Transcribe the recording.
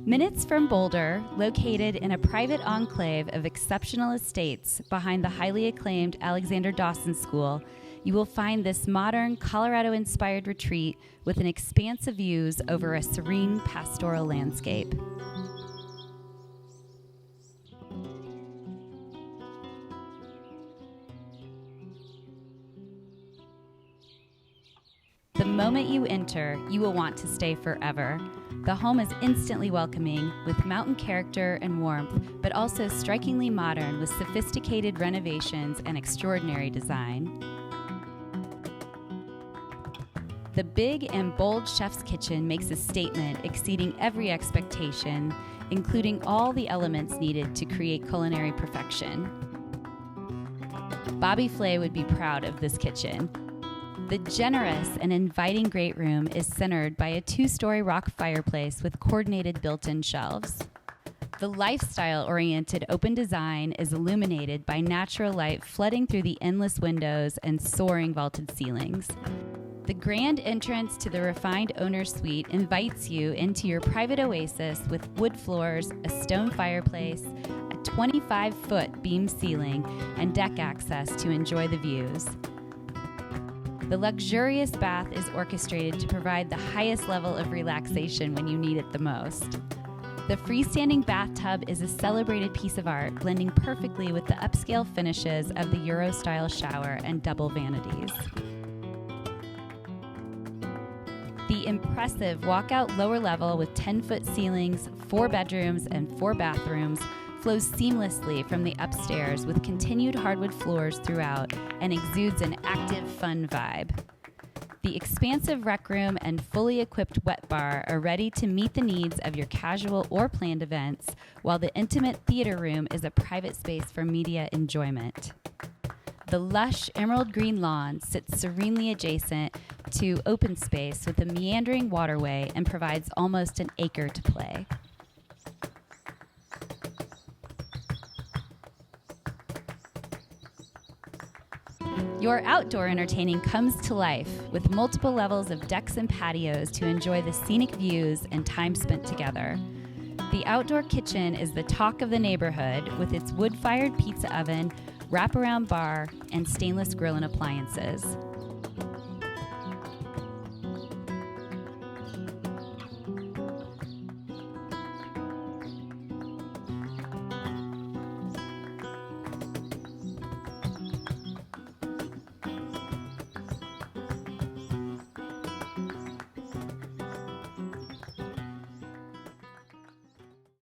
Minutes from Boulder, located in a private enclave of exceptional estates behind the highly acclaimed Alexander Dawson School, you will find this modern Colorado-inspired retreat with an expanse of views over a serene pastoral landscape. The moment you enter, you will want to stay forever. The home is instantly welcoming, with mountain character and warmth, but also strikingly modern with sophisticated renovations and extraordinary design. The big and bold chef's kitchen makes a statement exceeding every expectation, including all the elements needed to create culinary perfection. Bobby Flay would be proud of this kitchen. The generous and inviting great room is centered by a 2-story rock fireplace with coordinated built-in shelves. The lifestyle-oriented open design is illuminated by natural light flooding through the endless windows and soaring vaulted ceilings. The grand entrance to the refined owner's suite invites you into your private oasis with wood floors, a stone fireplace, a 25-foot beam ceiling, and deck access to enjoy the views. The luxurious bath is orchestrated to provide the highest level of relaxation when you need it the most. The freestanding bathtub is a celebrated piece of art, blending perfectly with the upscale finishes of the Euro-style shower and double vanities. The impressive walkout lower level with 10-foot ceilings, 4 bedrooms, and 4 bathrooms flows seamlessly from the upstairs with continued hardwood floors throughout and exudes an active, fun vibe. The expansive rec room and fully equipped wet bar are ready to meet the needs of your casual or planned events, while the intimate theater room is a private space for media enjoyment. The lush emerald green lawn sits serenely adjacent to open space with a meandering waterway and provides almost an acre to play. Your outdoor entertaining comes to life with multiple levels of decks and patios to enjoy the scenic views and time spent together. The outdoor kitchen is the talk of the neighborhood with its wood-fired pizza oven, wraparound bar, and stainless grill and appliances.